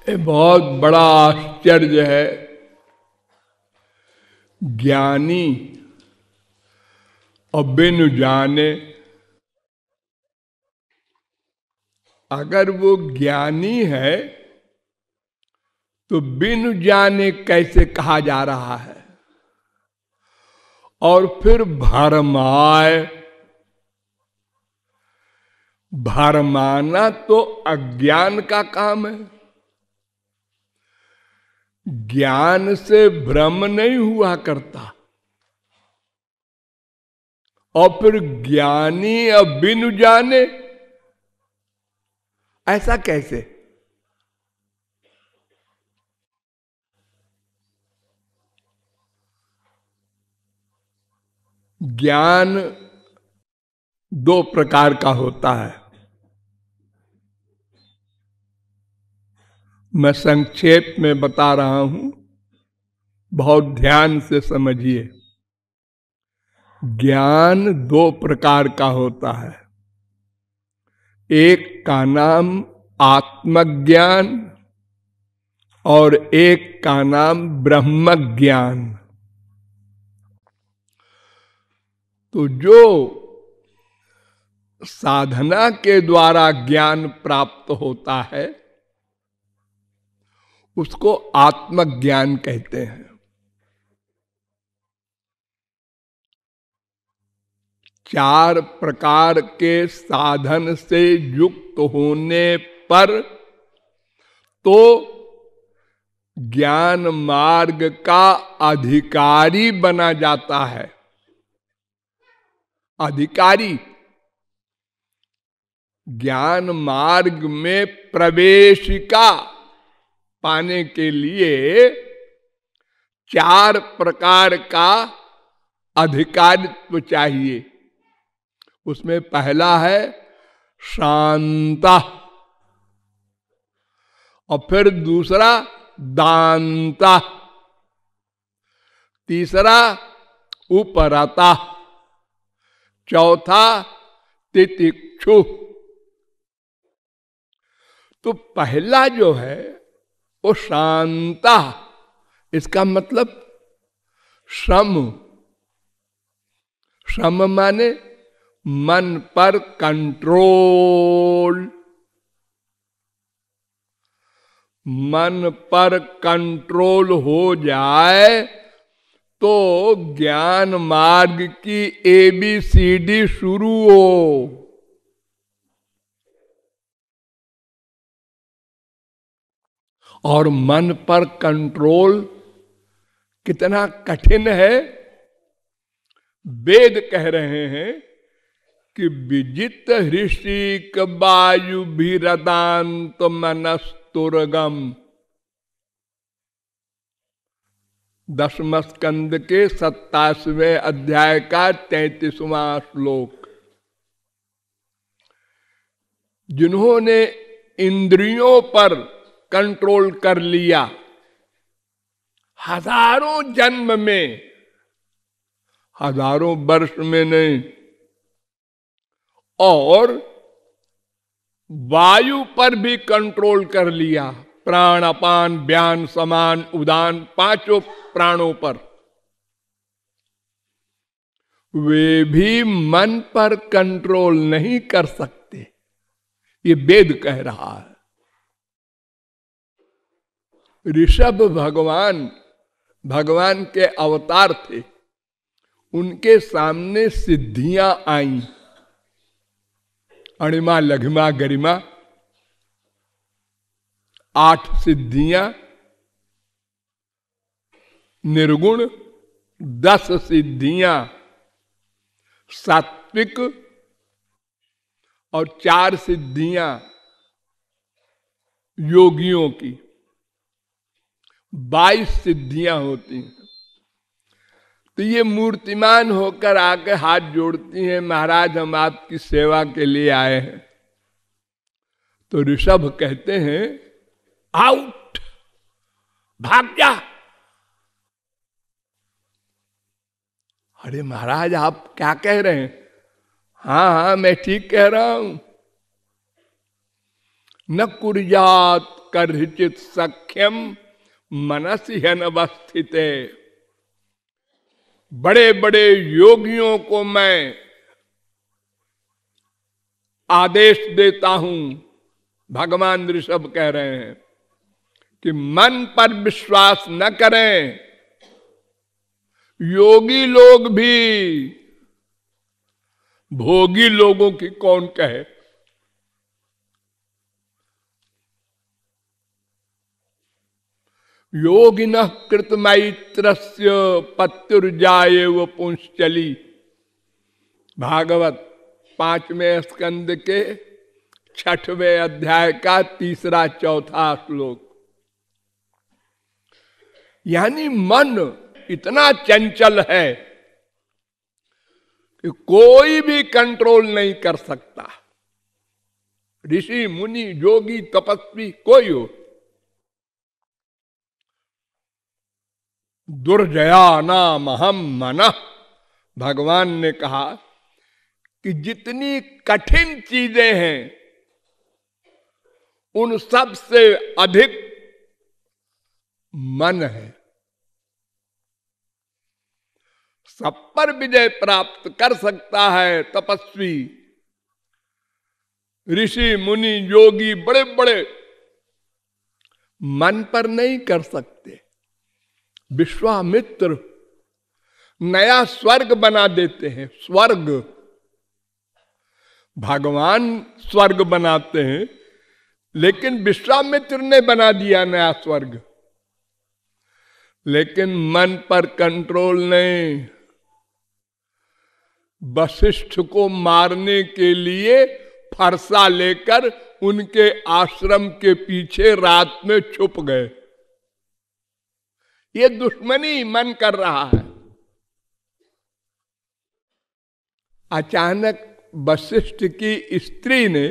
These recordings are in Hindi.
ये बहुत बड़ा आश्चर्य है। ज्ञानी और बिनु जाने, अगर वो ज्ञानी है तो बिनु जाने कैसे कहा जा रहा है? और फिर भरमाए, भरमाना तो अज्ञान का काम है। ज्ञान से भ्रम नहीं हुआ करता। और फिर ज्ञानी और बिनु जाने, ऐसा कैसे? ज्ञान दो प्रकार का होता है। मैं संक्षेप में बता रहा हूं, बहुत ध्यान से समझिए। ज्ञान दो प्रकार का होता है। एक का नाम आत्मज्ञान और एक का नाम ब्रह्म ज्ञान। तो जो साधना के द्वारा ज्ञान प्राप्त होता है उसको आत्मज्ञान कहते हैं। चार प्रकार के साधन से युक्त होने पर तो ज्ञान मार्ग का अधिकारी बना जाता है। अधिकारी ज्ञान मार्ग में प्रवेशिका पाने के लिए चार प्रकार का अधिकारित्व चाहिए। उसमें पहला है शांता, और फिर दूसरा दांता, तीसरा उपरता, चौथा तितिक्षु। तो पहला जो है वो शांता, इसका मतलब श्रम। श्रम माने मन पर कंट्रोल। मन पर कंट्रोल हो जाए तो ज्ञान मार्ग की ABCD शुरू हो। और मन पर कंट्रोल कितना कठिन है। वेद कह रहे हैं कि विजित ऋषिक वायु भीरदांत मनस्तुर्गम। 10वें स्कंद के 27वें अध्याय का 33वां श्लोक। जिन्होंने इंद्रियों पर कंट्रोल कर लिया, हजारों जन्म में, हजारों वर्ष में नहीं, और वायु पर भी कंट्रोल कर लिया, प्राण अपान व्यान समान उदान, पांचों प्राणों पर, वे भी मन पर कंट्रोल नहीं कर सकते। ये वेद कह रहा है। ऋषभ भगवान, भगवान के अवतार थे। उनके सामने सिद्धियां आई, अणिमा लघिमा गरिमा, 8 सिद्धियां, निर्गुण 10 सिद्धियां, सात्विक और 4 सिद्धियां योगियों की, 22 सिद्धियां होती हैं। तो ये मूर्तिमान होकर आके हाथ जोड़ती हैं, महाराज हम आपकी सेवा के लिए आए हैं। तो ऋषभ कहते हैं आउट, भाग जा। अरे महाराज आप क्या कह रहे हैं? हाँ मैं ठीक कह रहा हूं। न कुर्यात कर्हिचित सख्यम मनसि ह्यनवस्थिते। बड़े बड़े योगियों को मैं आदेश देता हूं, भगवान ऋषभ कह रहे हैं, कि मन पर विश्वास न करें। योगी लोग भी भोगी लोगों की कौन कहे। योगिनः कृतमैत्रस्य पत्युर्जायेव पुंश्चली। भागवत 5वें स्कंद के 6वें अध्याय का 3-4 श्लोक। यानी मन इतना चंचल है कि कोई भी कंट्रोल नहीं कर सकता। ऋषि मुनि योगी तपस्वी कोई हो। दुर्जया नाम हम मनः, भगवान ने कहा कि जितनी कठिन चीजें हैं उन सब से अधिक मन है। सब पर विजय प्राप्त कर सकता है तपस्वी, ऋषि मुनि योगी बड़े बड़े, मन पर नहीं कर सकते। विश्वामित्र नया स्वर्ग बना देते हैं। स्वर्ग, भगवान स्वर्ग बनाते हैं, लेकिन विश्वामित्र ने बना दिया नया स्वर्ग। लेकिन मन पर कंट्रोल नहीं। वशिष्ठ को मारने के लिए फरसा लेकर उनके आश्रम के पीछे रात में छुप गए। ये दुश्मनी मन कर रहा है। अचानक वशिष्ठ की स्त्री ने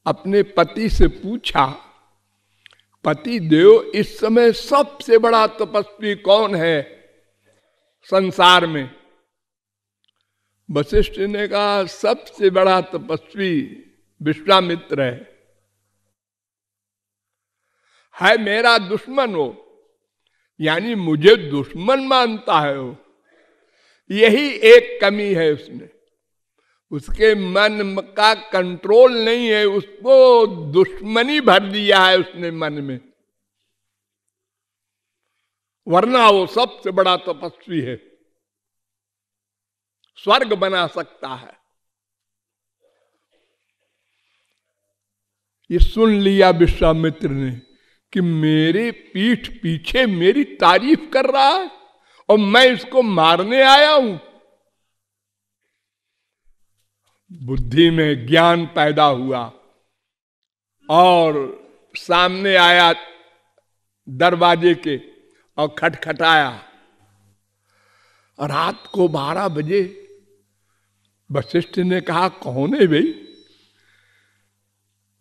अपने पति से पूछा, पति देव, इस समय सबसे बड़ा तपस्वी कौन है संसार में? वशिष्ठ ने कहा, सबसे बड़ा तपस्वी विश्वामित्र है मेरा दुश्मन हो। यानी मुझे दुश्मन मानता है वो। यही एक कमी है उसमें। उसके मन का कंट्रोल नहीं है, उसको दुश्मनी भर दिया है उसने मन में। वरना वो सबसे बड़ा तपस्वी है, स्वर्ग बना सकता है। ये सुन लिया विश्वामित्र ने कि मेरे पीठ पीछे मेरी तारीफ कर रहा है और मैं इसको मारने आया हूं। बुद्धि में ज्ञान पैदा हुआ और सामने आया दरवाजे के और खटखटाया। रात को 12 बजे वशिष्ठ ने कहा, कौन है भाई?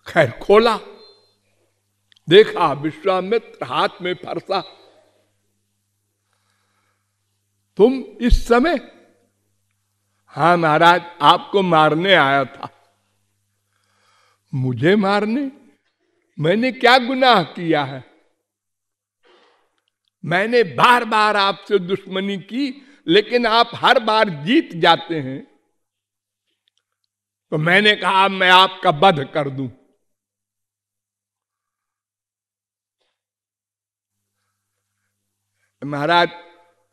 खैर खोला, देखा विश्वामित्र हाथ में फरसा। तुम इस समय? हाँ महाराज, आपको मारने आया था। मुझे मारने? मैंने क्या गुनाह किया है? मैंने बार बार आपसे दुश्मनी की, लेकिन आप हर बार जीत जाते हैं। तो मैंने कहा मैं आपका वध कर दूं। महाराज,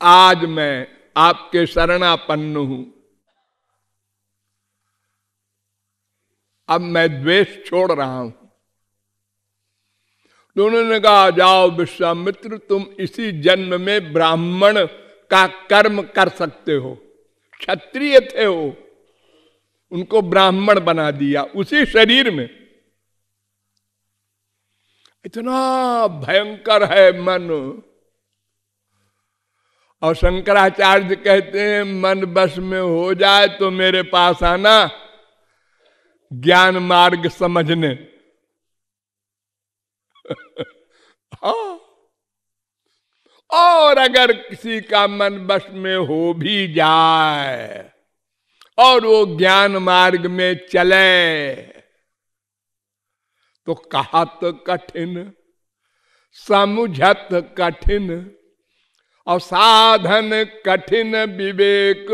आज मैं आपके शरणापन्न हूं। अब मैं द्वेष छोड़ रहा हूं। दोनों ने कहा, जाओ विश्वामित्र, तुम इसी जन्म में ब्राह्मण का कर्म कर सकते हो। क्षत्रिय थे वो, उनको ब्राह्मण बना दिया उसी शरीर में। इतना भयंकर है मन। और शंकराचार्य कहते हैं, मन बस में हो जाए तो मेरे पास आना, ज्ञान मार्ग समझने। हाँ, और अगर किसी का मन बस में हो भी जाए और वो ज्ञान मार्ग में चले तो कहत कठिन, समुझत कठिन, और साधन कठिन विवेक,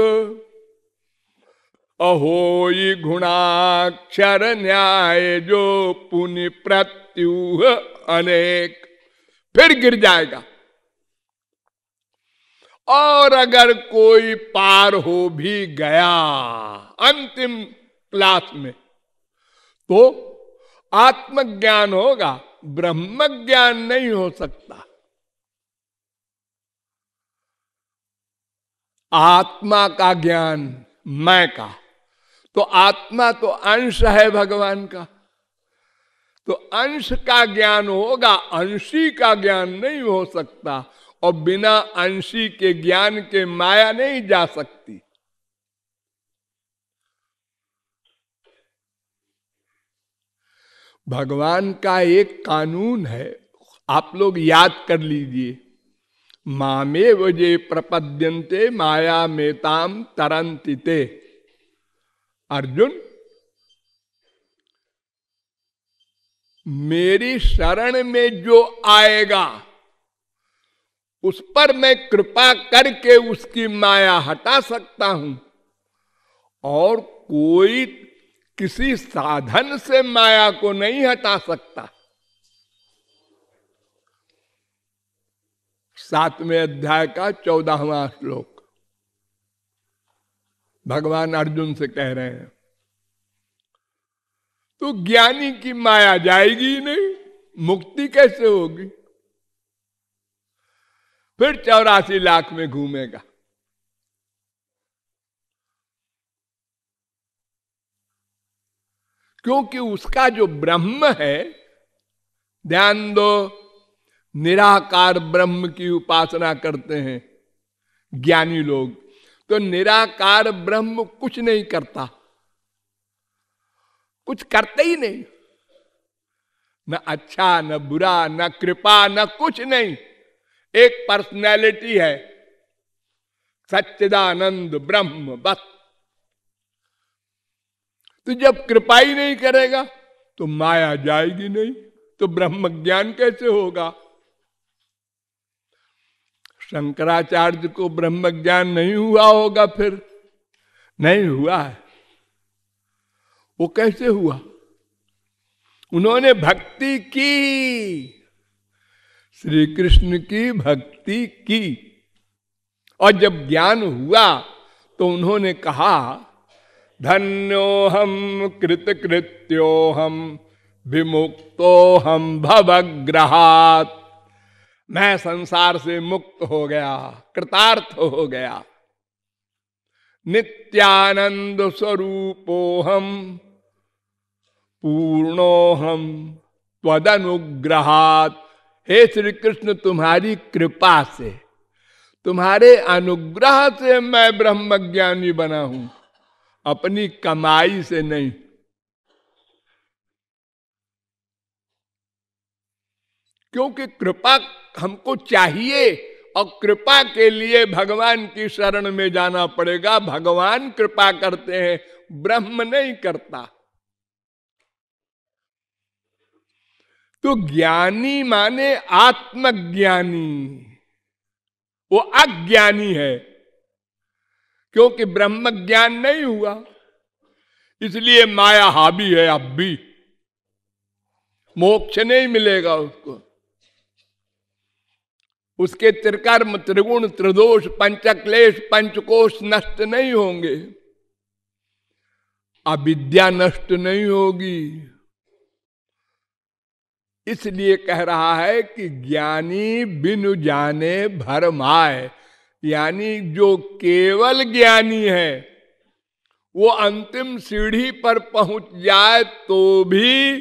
अहोई गुणाक्षर न्याय जो पुनि प्रत्युह अनेक। फिर गिर जाएगा। और अगर कोई पार हो भी गया अंतिम क्लास में, तो आत्मज्ञान होगा, ब्रह्म ज्ञान नहीं हो सकता। आत्मा का ज्ञान, मैं का, तो आत्मा तो अंश है भगवान का, तो अंश का ज्ञान होगा, अंशी का ज्ञान नहीं हो सकता। और बिना अंशी के ज्ञान के माया नहीं जा सकती। भगवान का एक कानून है, आप लोग याद कर लीजिए। मामे वजे प्रपद्यन्ते माया मेताम तरंतिते। अर्जुन, मेरी शरण में जो आएगा उस पर मैं कृपा करके उसकी माया हटा सकता हूं, और कोई किसी साधन से माया को नहीं हटा सकता। 7वें अध्याय का 14वां श्लोक भगवान अर्जुन से कह रहे हैं। तो ज्ञानी की माया जाएगी ही नहीं, मुक्ति कैसे होगी? फिर 84 लाख में घूमेगा। क्योंकि उसका जो ब्रह्म है, ध्यान दो, निराकार ब्रह्म की उपासना करते हैं ज्ञानी लोग, तो निराकार ब्रह्म कुछ नहीं करता, कुछ करते ही नहीं, न अच्छा न बुरा न कृपा न कुछ नहीं, एक पर्सनैलिटी है, सच्चिदानंद ब्रह्म, बस। तो जब कृपा ही नहीं करेगा तो माया जाएगी नहीं, तो ब्रह्म ज्ञान कैसे होगा? शंकराचार्य को ब्रह्म ज्ञान नहीं हुआ होगा, फिर नहीं हुआ है। वो कैसे हुआ? उन्होंने भक्ति की, श्री कृष्ण की भक्ति की, और जब ज्ञान हुआ तो उन्होंने कहा, धन्योहम कृतकृत्योहम विमुक्तोहम भवग्रहात्। मैं संसार से मुक्त हो गया, कृतार्थ हो गया। नित्यानंद स्वरूपोहम पूर्णोहम त्वदनुग्रहात्। हे श्री कृष्ण, तुम्हारी कृपा से, तुम्हारे अनुग्रह से मैं ब्रह्मज्ञानी बना हूं, अपनी कमाई से नहीं। क्योंकि कृपा हमको चाहिए, और कृपा के लिए भगवान की शरण में जाना पड़ेगा। भगवान कृपा करते हैं, ब्रह्म नहीं करता। तो ज्ञानी माने आत्मज्ञानी, वो अज्ञानी है, क्योंकि ब्रह्म ज्ञान नहीं हुआ, इसलिए माया हावी है। अब भी मोक्ष नहीं मिलेगा उसको, उसके त्रिकर्म त्रिगुण त्रिदोष पंचक्लेश पंचकोश नष्ट नहीं होंगे, अविद्या नष्ट नहीं होगी। इसलिए कह रहा है कि ज्ञानी बिनु जाने भरमाए, यानी जो केवल ज्ञानी है वो अंतिम सीढ़ी पर पहुंच जाए तो भी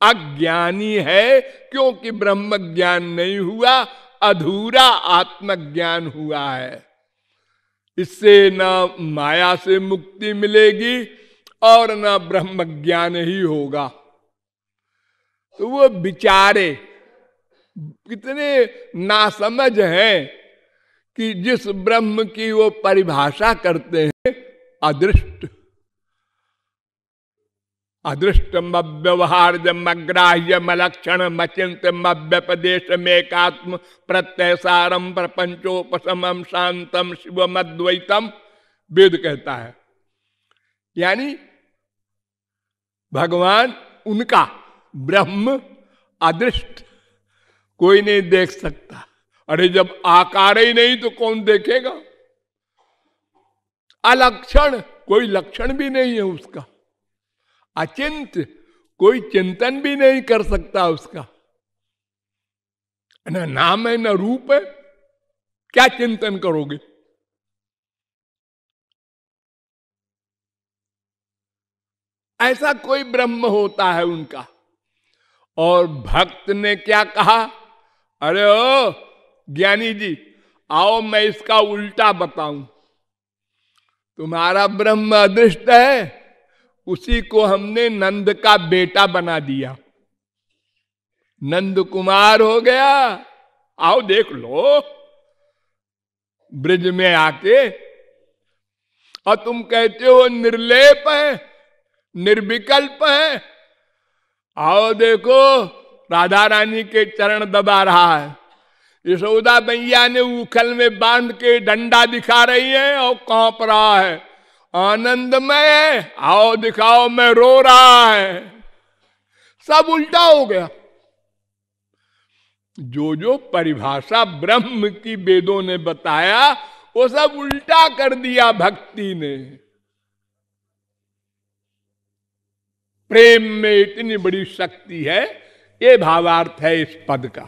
अज्ञानी है, क्योंकि ब्रह्म ज्ञान नहीं हुआ, अधूरा आत्मज्ञान हुआ है। इससे न माया से मुक्ति मिलेगी और न ब्रह्म ज्ञान ही होगा। तो वो बिचारे कितने नासमझ हैं कि जिस ब्रह्म की वो परिभाषा करते हैं अदृष्ट, अदृष्टम अव्यवहार्यम अग्राह्यम अलक्षणम अचिंत्यम अव्यपदेशम एकात्म प्रत्ययसारम प्रपंचोपशमम शांतम शिवम अद्वैतम वेद कहता है। यानी भगवान उनका ब्रह्म अदृष्ट, कोई नहीं देख सकता। अरे जब आकार ही नहीं तो कौन देखेगा। अलक्षण, कोई लक्षण भी नहीं है उसका। अचिंत्य, कोई चिंतन भी नहीं कर सकता उसका। न नाम है न रूप है, क्या चिंतन करोगे। ऐसा कोई ब्रह्म होता है उनका। और भक्त ने क्या कहा, अरे ओ ज्ञानी जी आओ मैं इसका उल्टा बताऊं। तुम्हारा ब्रह्म अदृष्ट है, उसी को हमने नंद का बेटा बना दिया, नंद कुमार हो गया। आओ देख लो ब्रिज में आके। और तुम कहते हो निर्लेप है, निर्विकल्प है। आओ देखो राधा रानी के चरण दबा रहा है। यशोदा मैया ने उखल में बांध के डंडा दिखा रही है और कांप रहा है, आनंदमय है। आओ दिखाओ मैं रो रहा है। सब उल्टा हो गया। जो जो परिभाषा ब्रह्म की वेदों ने बताया वो सब उल्टा कर दिया भक्ति ने। प्रेम में इतनी बड़ी शक्ति है, ये भावार्थ है इस पद का।